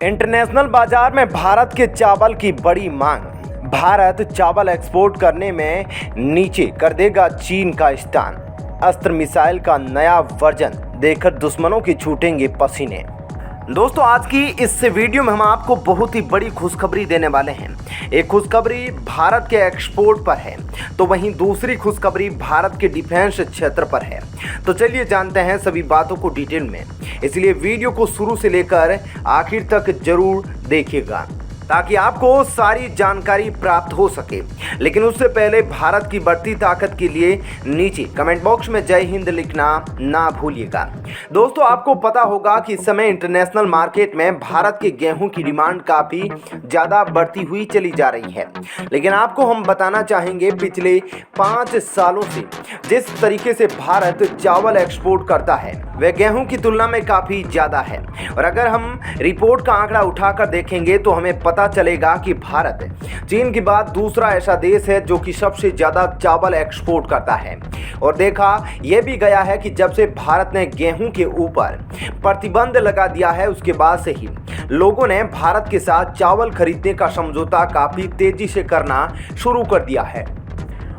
International बाजार में भारत के चावल की बड़ी मांग। भारत चावल एक्सपोर्ट करने में नीचे कर देगा चीन का स्थान। अस्त्र मिसाइल का नया वर्जन देखकर दुश्मनों की छूटेंगे पसीने। दोस्तों, आज की इस वीडियो में हम आपको बहुत ही बड़ी खुशखबरी देने वाले हैं। एक खुशखबरी भारत के एक्सपोर्ट पर है, तो वहीं दूसरी खुशखबरी भारत के डिफेंस क्षेत्र पर है। तो चलिए जानते हैं सभी बातों को डिटेल में, इसलिए वीडियो को शुरू से लेकर आखिर तक जरूर देखिएगा ताकि आपको सारी जानकारी प्राप्त हो सके। लेकिन उससे पहले भारत की बढ़ती ताकत के लिए नीचे कमेंट बॉक्स में जय हिंद लिखना ना भूलिएगा। दोस्तों, आपको पता होगा कि इस समय इंटरनेशनल मार्केट में भारत के गेहूं की डिमांड काफ़ी ज़्यादा बढ़ती हुई चली जा रही है। लेकिन आपको हम बताना चाहेंगे पिछले 5 सालों से जिस तरीके से भारत चावल एक्सपोर्ट करता है वह गेहूं की तुलना में काफ़ी ज़्यादा है। और अगर हम रिपोर्ट का आंकड़ा उठाकर देखेंगे तो हमें पता चलेगा कि भारत चीन के बाद दूसरा ऐसा देश है जो कि सबसे ज़्यादा चावल एक्सपोर्ट करता है। और देखा यह भी गया है कि जब से भारत ने गेहूं के ऊपर प्रतिबंध लगा दिया है उसके बाद से ही लोगों ने भारत के साथ चावल खरीदने का समझौता काफ़ी तेज़ी से करना शुरू कर दिया है।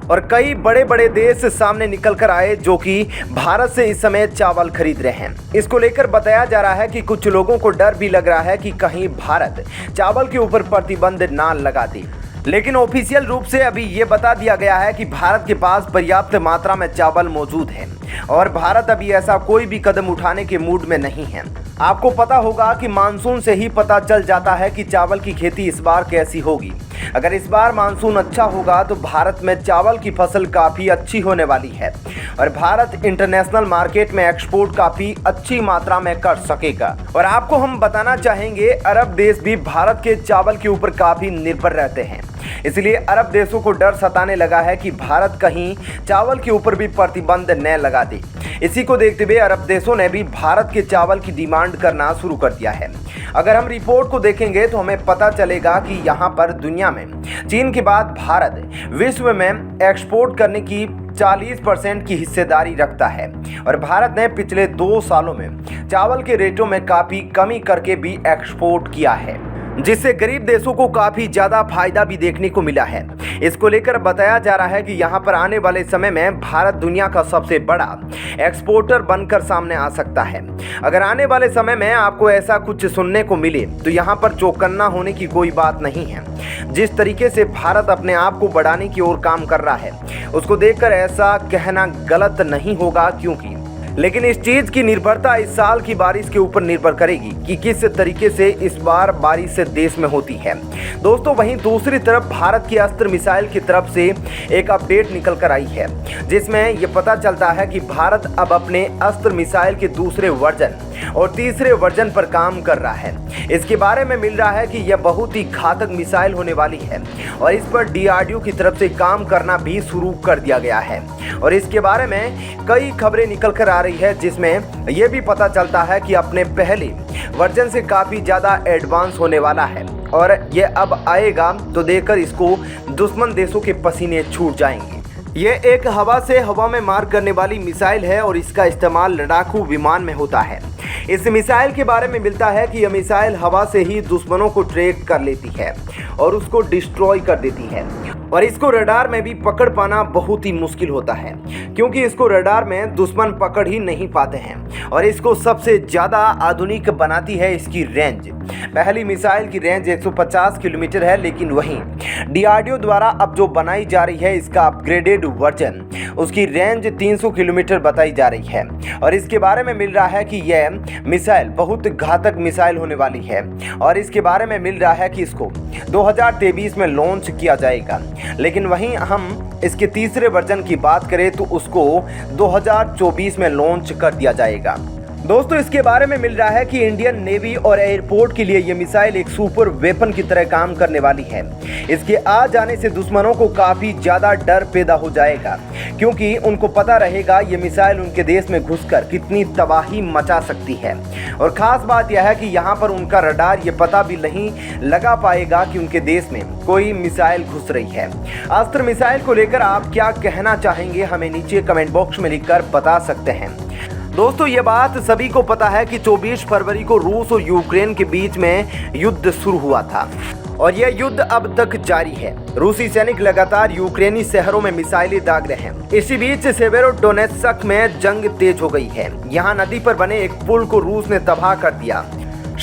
और कई बड़े बड़े देश सामने निकल कर आए जो कि भारत से इस समय चावल खरीद रहे हैं। इसको लेकर बताया जा रहा है कि कुछ लोगों को डर भी लग रहा है कि कहीं भारत चावल के ऊपर प्रतिबंध ना लगा दे। लेकिन ऑफिशियल रूप से अभी ये बता दिया गया है कि भारत के पास पर्याप्त मात्रा में चावल मौजूद है और भारत अभी ऐसा कोई भी कदम उठाने के मूड में नहीं है। आपको पता होगा कि मानसून से ही पता चल जाता है कि चावल की खेती इस बार कैसी होगी। अगर इस बार मानसून अच्छा होगा तो भारत में चावल की फसल काफ़ी अच्छी होने वाली है और भारत इंटरनेशनल मार्केट में एक्सपोर्ट काफ़ी अच्छी मात्रा में कर सकेगा। और आपको हम बताना चाहेंगे अरब देश भी भारत के चावल के ऊपर काफ़ी निर्भर रहते हैं, इसलिए अरब देशों को डर सताने लगा है कि भारत कहीं चावल के ऊपर भी प्रतिबंध न लगा दे। इसी को देखते हुए अरब देशों ने भी भारत के चावल की डिमांड करना शुरू कर दिया है। अगर हम रिपोर्ट को देखेंगे तो हमें पता चलेगा कि यहाँ पर दुनिया में चीन के बाद भारत विश्व में एक्सपोर्ट करने की 40% की हिस्सेदारी रखता है। और भारत ने पिछले 2 सालों में चावल के रेटों में काफ़ी कमी करके भी एक्सपोर्ट किया है, जिससे गरीब देशों को काफ़ी ज़्यादा फायदा भी देखने को मिला है। इसको लेकर बताया जा रहा है कि यहाँ पर आने वाले समय में भारत दुनिया का सबसे बड़ा एक्सपोर्टर बनकर सामने आ सकता है। अगर आने वाले समय में आपको ऐसा कुछ सुनने को मिले तो यहाँ पर चौकन्ना होने की कोई बात नहीं है। जिस तरीके से भारत अपने आप को बढ़ाने की ओर काम कर रहा है उसको देखकर ऐसा कहना गलत नहीं होगा, क्योंकि लेकिन इस चीज़ की निर्भरता इस साल की बारिश के ऊपर निर्भर करेगी कि किस तरीके से इस बार बारिश देश में होती है। दोस्तों, वहीं दूसरी तरफ भारत की अस्त्र मिसाइल की तरफ से एक अपडेट निकल कर आई है, जिसमें यह पता चलता है कि भारत अब अपने अस्त्र मिसाइल के दूसरे वर्जन और तीसरे वर्जन पर काम कर रहा है। इसके बारे में मिल रहा है कि यह बहुत ही घातक मिसाइल होने वाली है और इस पर DRDO की तरफ से काम करना भी शुरू कर दिया गया है। और इसके बारे में कई खबरें निकल कर आ रही है, जिसमें यह भी पता चलता है कि अपने पहले वर्जन से काफ़ी ज़्यादा एडवांस होने वाला है और यह अब आएगा तो देखकर इसको दुश्मन देशों के पसीने छूट जाएंगे। यह एक हवा से हवा में मार करने वाली मिसाइल है और इसका इस्तेमाल लड़ाकू विमान में होता है। इस मिसाइल के बारे में मिलता है कि यह मिसाइल हवा से ही दुश्मनों को ट्रैक कर लेती है और उसको डिस्ट्रॉय कर देती है। और इसको रडार में भी पकड़ पाना बहुत ही मुश्किल होता है, क्योंकि इसको रडार में दुश्मन पकड़ ही नहीं पाते हैं। और इसको सबसे ज़्यादा आधुनिक बनाती है इसकी रेंज। पहली मिसाइल की रेंज 150 किलोमीटर है, लेकिन वहीं DRDO द्वारा अब जो बनाई जा रही है इसका अपग्रेडेड वर्जन उसकी रेंज 300 किलोमीटर बताई जा रही है। और इसके बारे में मिल रहा है कि यह मिसाइल बहुत घातक मिसाइल होने वाली है और इसके बारे में मिल रहा है कि इसको 2023 में लॉन्च किया जाएगा। लेकिन वहीं हम इसके तीसरे वर्जन की बात करें तो उसको 2024 में लॉन्च कर दिया जाएगा। दोस्तों, इसके बारे में मिल रहा है कि इंडियन नेवी और एयरपोर्ट के लिए ये मिसाइल एक सुपर वेपन की तरह काम करने वाली है। इसके आ जाने से दुश्मनों को काफ़ी ज़्यादा डर पैदा हो जाएगा, क्योंकि उनको पता रहेगा ये मिसाइल उनके देश में घुसकर कितनी तबाही मचा सकती है। और ख़ास बात यह है कि यहाँ पर उनका रडार ये पता भी नहीं लगा पाएगा कि उनके देश में कोई मिसाइल घुस रही है। अस्त्र मिसाइल को लेकर आप क्या कहना चाहेंगे, हमें नीचे कमेंट बॉक्स में लिखकर बता सकते हैं। दोस्तों ये बात सभी को पता है कि 24 फरवरी को रूस और यूक्रेन के बीच में युद्ध शुरू हुआ था और यह युद्ध अब तक जारी है। रूसी सैनिक लगातार यूक्रेनी शहरों में मिसाइलें दाग रहे हैं। इसी बीच सेवेरोडोनेत्स्क में जंग तेज हो गई है। यहाँ नदी पर बने एक पुल को रूस ने तबाह कर दिया।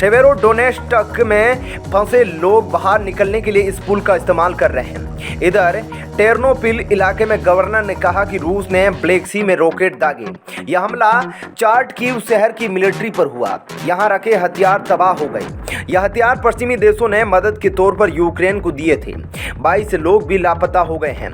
सेवेरोडोनेत्स्क में फंसे लोग बाहर निकलने के लिए इस पुल का इस्तेमाल कर रहे हैं। इधर टेर्नोपिल इलाके में गवर्नर ने कहा कि रूस ने ब्लैक सी में रॉकेट दागे। यह हमला चार्टकीव शहर की मिलिट्री पर हुआ। यहाँ रखे हथियार तबाह हो गए। यह हथियार पश्चिमी देशों ने मदद के तौर पर यूक्रेन को दिए थे। 22 लोग भी लापता हो गए हैं।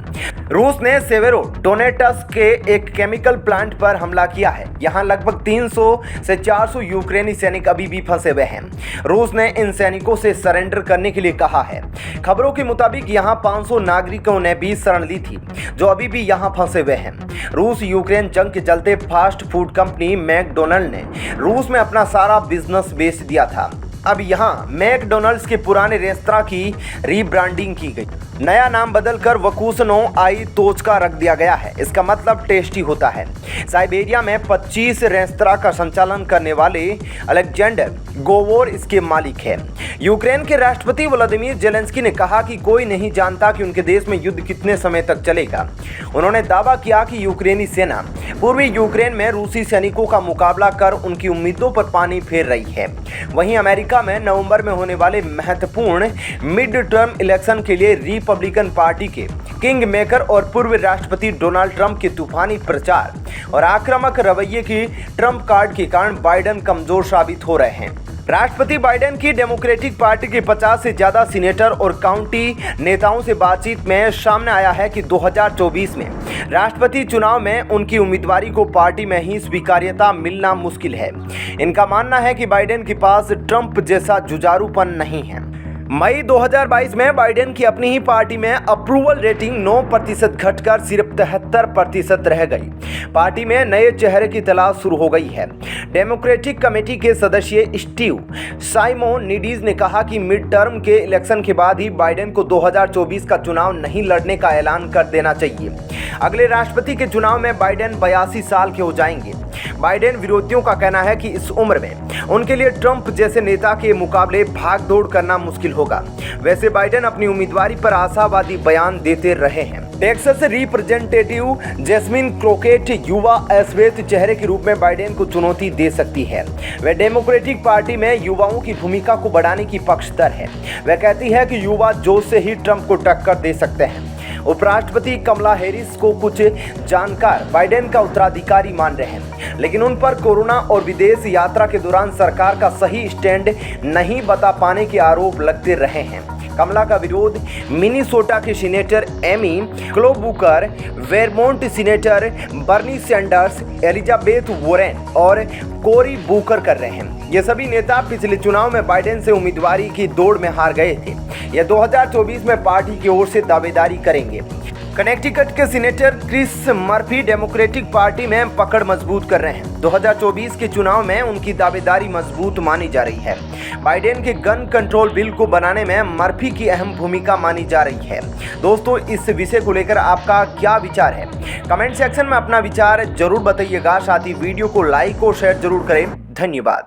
रूस ने सेवेरोडोनेट्स्क के एक केमिकल प्लांट पर हमला किया है। यहाँ लगभग 300 से 400 यूक्रेनी सैनिक अभी भी फंसे हुए हैं। रूस ने इन सैनिकों से सरेंडर करने के लिए कहा है। खबरों के मुताबिक यहाँ 500 नागरिकों ने भी शरण ली थी जो अभी भी यहाँ फंसे हुए हैं। रूस यूक्रेन जंग के चलते फास्ट फूड कंपनी मैकडोनल्ड ने रूस में अपना सारा बिजनेस बेच दिया था। अब यहाँ मैकडोनल्ड्स के पुराने रेस्तरां की रीब्रांडिंग की गई। नया नाम बदलकर वकूसनो आई तोचका रख दिया गया है। इसका मतलब टेस्टी होता है। साइबेरिया में 25 रेस्तरां का संचालन करने वाले अलेक्जेंडर गोवोर इसके मालिक है। यूक्रेन के राष्ट्रपति व्लादिमीर जेलेंस्की ने कहा कि कोई नहीं जानता कि उनके देश में युद्ध कितने समय तक चलेगा। उन्होंने दावा किया कि यूक्रेनी सेना पूर्वी यूक्रेन में रूसी सैनिकों का मुकाबला कर उनकी उम्मीदों पर पानी फेर रही है। वहीं अमेरिका में नवंबर में होने वाले महत्वपूर्ण मिड टर्म इलेक्शन के लिए रिपब्लिकन पार्टी के किंग मेकर और पूर्व राष्ट्रपति डोनाल्ड ट्रंप के तूफानी प्रचार और आक्रामक रवैये की ट्रंप कार्ड के कारण बाइडेन कमजोर साबित हो रहे हैं। राष्ट्रपति बाइडेन की डेमोक्रेटिक पार्टी के 50 से ज्यादा सीनेटर और काउंटी नेताओं से बातचीत में सामने आया है कि 2024 में राष्ट्रपति चुनाव में उनकी उम्मीदवारी को पार्टी में ही स्वीकार्यता मिलना मुश्किल है। इनका मानना है कि बाइडेन के पास ट्रंप जैसा जुझारूपन नहीं है। मई 2022 में बाइडेन की अपनी ही पार्टी में अप्रूवल रेटिंग 9% घटकर सिर्फ 73% रह गई। पार्टी में नए चेहरे की तलाश शुरू हो गई है। डेमोक्रेटिक कमेटी के सदस्य स्टीव साइमोनिडीज ने कहा कि मिड टर्म के इलेक्शन के बाद ही बाइडेन को 2024 का चुनाव नहीं लड़ने का ऐलान कर देना चाहिए। अगले राष्ट्रपति के चुनाव में बाइडेन 82 साल के हो जाएंगे। बाइडेन विरोधियों का कहना है कि इस उम्र में उनके लिए ट्रंप जैसे नेता के मुकाबले भागदौड़ करना मुश्किल होगा। वैसे बाइडेन अपनी उम्मीदवारी पर आशावादी बयान देते रहे हैं। टेक्सास रिप्रेजेंटेटिव जैस्मिन क्रोकेट युवा अश्वेत चेहरे के रूप में बाइडेन को चुनौती दे सकती है। वह डेमोक्रेटिक पार्टी में युवाओं की भूमिका को बढ़ाने की पक्षधर है। वह कहती है कि युवा जोश से ही ट्रंप को टक्कर दे सकते हैं। उपराष्ट्रपति कमला हैरिस को कुछ जानकार बाइडेन का उत्तराधिकारी मान रहे हैं, लेकिन उन पर कोरोना और विदेश यात्रा के दौरान सरकार का सही स्टैंड नहीं बता पाने के आरोप लगते रहे हैं। कमला का विरोध मिनीसोटा के senator Amy Klobuchar, Vermont senator Bernie Sanders, Elizabeth Warren और कोरी बुकर कर रहे हैं। ये सभी नेता पिछले चुनाव में बाइडेन से उम्मीदवारी की दौड़ में हार गए थे। यह 2024 में पार्टी की ओर से दावेदारी करेंगे। कनेक्टिकट के senator Chris Murphy Democratic Party में पकड़ मजबूत कर रहे हैं। 2024 के चुनाव में उनकी दावेदारी मजबूत मानी जा रही है। बाइडेन के गन कंट्रोल बिल को बनाने में मर्फी की अहम भूमिका मानी जा रही है। दोस्तों इस विषय को लेकर आपका क्या विचार है? कमेंट सेक्शन में अपना विचार जरूर बताइएगा। साथ ही वीडियो को लाइक और शेयर जरूर करें। धन्यवाद।